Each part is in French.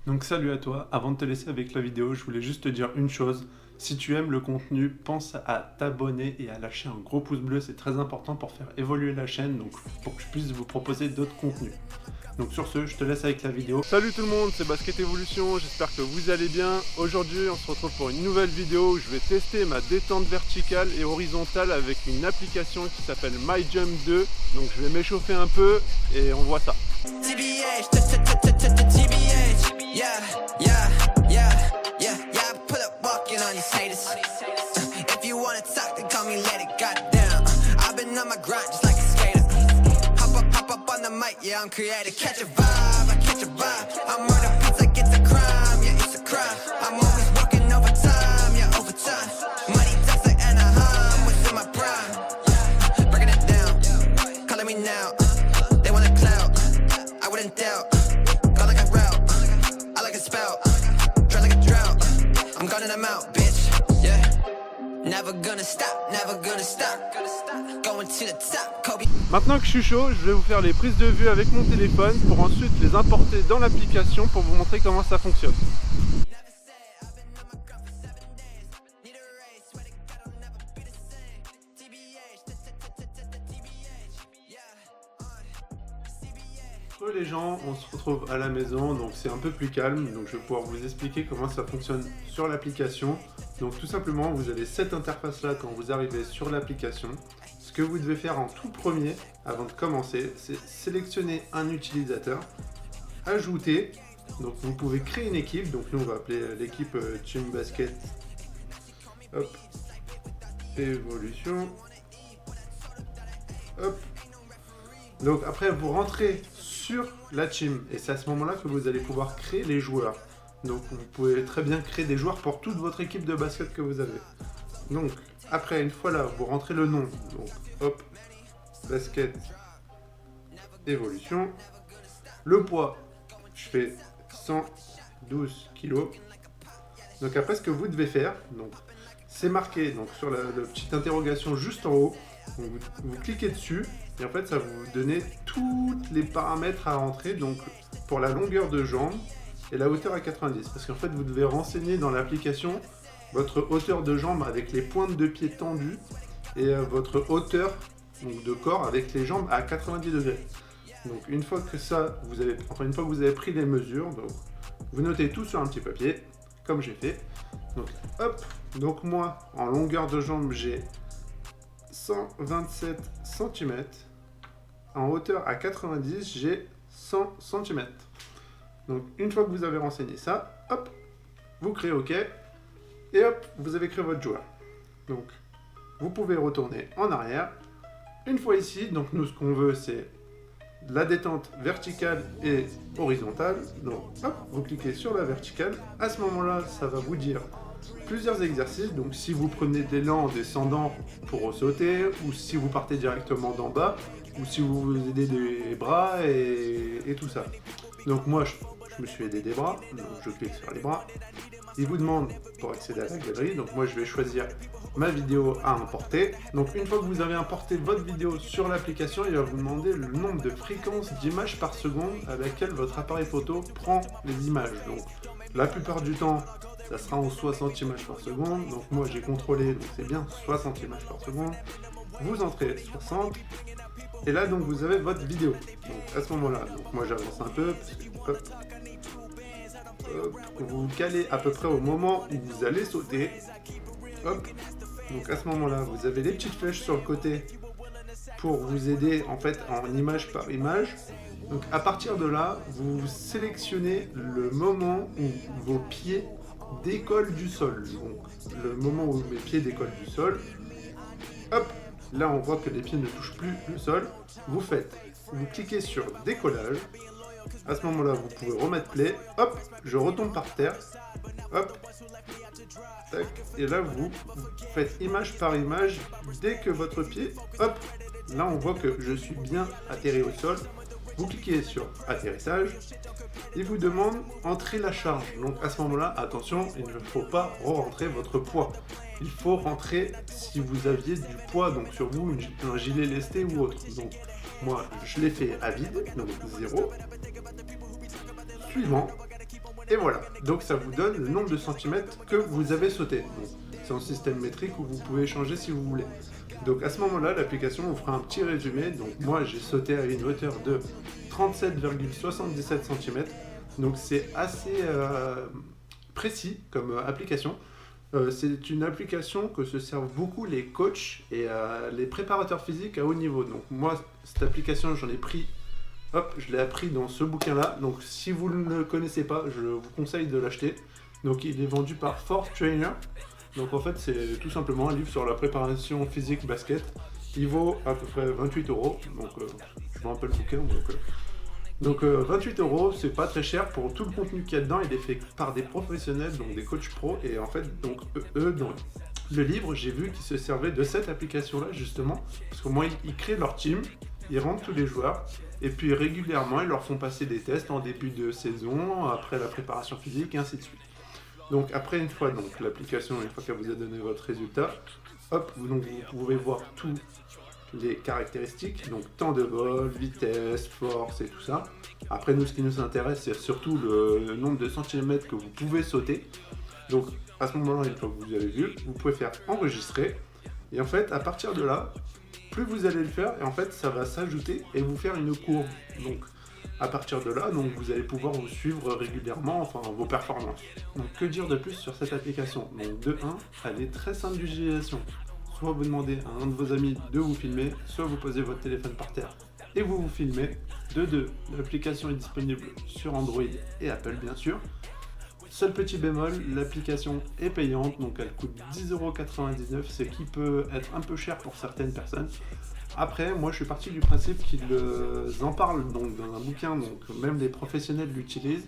Donc salut à toi, avant de te laisser avec la vidéo, je voulais juste te dire une chose. Si tu aimes le contenu, pense à t'abonner et à lâcher un gros pouce bleu, c'est très important pour faire évoluer la chaîne, donc pour que je puisse vous proposer d'autres contenus. Donc sur ce, je te laisse avec la vidéo. Salut tout le monde, c'est Basket Evolution, j'espère que vous allez bien. Aujourd'hui, on se retrouve pour une nouvelle vidéo où je vais tester ma détente verticale et horizontale avec une application qui s'appelle MyJump2. Donc je vais m'échauffer un peu et on voit ça. Yeah, I'm creative. Catch a vibe, I catch a vibe. I'm on the beats like it's a crime. Yeah, it's a crime. I'm always working overtime. Yeah, overtime. Money talks like Anaheim. Was in my prime. Yeah, breaking it down. Calling me now. They want a clout. I wouldn't doubt. Go like a route. I like a spout. Dry like a drought. I'm gunning them out, bitch. Yeah. Never gonna stop. Never gonna stop. Going to the top. Kobe. Maintenant que je suis chaud, je vais vous faire les prises de vue avec mon téléphone pour ensuite les importer dans l'application pour vous montrer comment ça fonctionne. Les gens, on se retrouve à la maison, donc c'est un peu plus calme, donc je vais pouvoir vous expliquer comment ça fonctionne sur l'application. Donc tout simplement, vous avez cette interface là quand vous arrivez sur l'application. Ce que vous devez faire en tout premier, avant de commencer, c'est sélectionner un utilisateur, ajouter, donc vous pouvez créer une équipe, donc nous on va appeler l'équipe Team Basket, hop, Evolution, hop. Donc après vous rentrez sur la team et c'est à ce moment-là que vous allez pouvoir créer les joueurs. Donc vous pouvez très bien créer des joueurs pour toute votre équipe de basket que vous avez. Donc après une fois là, vous rentrez le nom. Donc hop, basket évolution. Le poids, je fais 112 kg. Donc après ce que vous devez faire, donc c'est marqué donc sur la petite interrogation juste en haut. Donc vous cliquez dessus et en fait ça va vous donner tous les paramètres à rentrer, donc pour la longueur de jambe et la hauteur à 90, parce qu'en fait vous devez renseigner dans l'application votre hauteur de jambe avec les pointes de pied tendues et votre hauteur donc, de corps avec les jambes à 90 degrés. Donc une fois que ça, une fois que vous avez pris les mesures, donc vous notez tout sur un petit papier comme j'ai fait. Donc hop, donc moi en longueur de jambe j'ai 127 cm, en hauteur à 90 j'ai 100 cm. Donc une fois que vous avez renseigné ça, hop, vous créez OK et hop, vous avez créé votre joueur. Donc vous pouvez retourner en arrière. Une fois ici, donc nous ce qu'on veut c'est la détente verticale et horizontale. Donc hop, vous cliquez sur la verticale. À ce moment-là, ça va vous dire plusieurs exercices, donc si vous prenez de l'élan en descendant pour sauter, ou si vous partez directement d'en bas, ou si vous vous aidez des bras et tout ça. Donc moi je me suis aidé des bras, donc je clique sur les bras. Il vous demande pour accéder à la galerie, donc moi je vais choisir ma vidéo à importer. Donc une fois que vous avez importé votre vidéo sur l'application, il va vous demander le nombre de fréquences d'images par seconde à laquelle votre appareil photo prend les images. Donc la plupart du temps, ça sera en 60 images par seconde, donc moi j'ai contrôlé, donc c'est bien 60 images par seconde. Vous entrez 60, et là donc vous avez votre vidéo. Donc à ce moment-là, donc moi j'avance un peu, parce que, hop, vous calez à peu près au moment où vous allez sauter. Hop, donc à ce moment-là, vous avez les petites flèches sur le côté pour vous aider en fait en image par image. Donc à partir de là, vous sélectionnez le moment où vos pieds décollent du sol. Donc le moment où mes pieds décollent du sol, hop, là on voit que les pieds ne touchent plus le sol. Vous cliquez sur décollage. À ce moment-là, vous pouvez remettre play. Hop, je retombe par terre. Hop, tac, et là vous faites image par image dès que votre pied, hop, là on voit que je suis bien atterri au sol. Vous cliquez sur atterrissage, il vous demande entrer la charge. Donc à ce moment-là, attention, il ne faut pas re-rentrer votre poids. Il faut rentrer si vous aviez du poids donc sur vous, un gilet lesté ou autre. Donc moi je l'ai fait à vide, donc 0. Suivant. Et voilà, donc ça vous donne le nombre de centimètres que vous avez sauté. Bon, c'est un système métrique où vous pouvez changer si vous voulez. Donc à ce moment-là, l'application vous fera un petit résumé. Donc moi j'ai sauté à une hauteur de 37,77 cm. Donc c'est assez précis comme application. C'est une application que se servent beaucoup les coachs et les préparateurs physiques à haut niveau. Donc moi, cette application, j'en ai pris, je l'ai appris dans ce bouquin-là. Donc si vous ne le connaissez pas, je vous conseille de l'acheter. Donc il est vendu par Force Trainer. Donc en fait, c'est tout simplement un livre sur la préparation physique basket. Il vaut à peu près 28 €. Donc je me rappelle le bouquin. Donc 28 €, c'est pas très cher pour tout le contenu qu'il y a dedans. Il est fait par des professionnels, donc des coachs pro. Et en fait, donc eux, dans le livre, j'ai vu qu'ils se servaient de cette application-là justement, parce que moi, ils créent leur team, ils rentrent tous les joueurs, et puis régulièrement, ils leur font passer des tests en début de saison, après la préparation physique, et ainsi de suite. Donc après, une fois donc l'application, une fois qu'elle vous a donné votre résultat, vous pouvez voir tout. Les caractéristiques, donc temps de vol, vitesse, force et tout ça. Après nous, ce qui nous intéresse, c'est surtout le nombre de centimètres que vous pouvez sauter. Donc à ce moment-là, une fois que vous avez vu, vous pouvez faire enregistrer. Et en fait, à partir de là, plus vous allez le faire, et en fait, ça va s'ajouter et vous faire une courbe. Donc à partir de là, donc, vous allez pouvoir vous suivre régulièrement, vos performances. Donc que dire de plus sur cette application? Donc de 1, elle est très simple d'utilisation. Soit vous demandez à un de vos amis de vous filmer, soit vous posez votre téléphone par terre et vous filmez. De 2, l'application est disponible sur Android et Apple bien sûr. Seul petit bémol, l'application est payante, donc elle coûte 10,99 €, ce qui peut être un peu cher pour certaines personnes. Après, moi je suis parti du principe qu'ils en parlent donc, dans un bouquin, donc même les professionnels l'utilisent.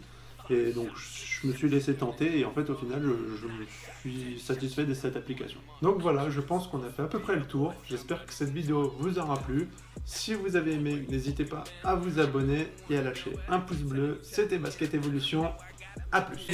Et donc je me suis laissé tenter et en fait au final je me suis satisfait de cette application. Donc voilà, je pense qu'on a fait à peu près le tour. J'espère que cette vidéo vous aura plu. Si vous avez aimé, n'hésitez pas à vous abonner et à lâcher un pouce bleu. C'était Basket Evolution. À plus.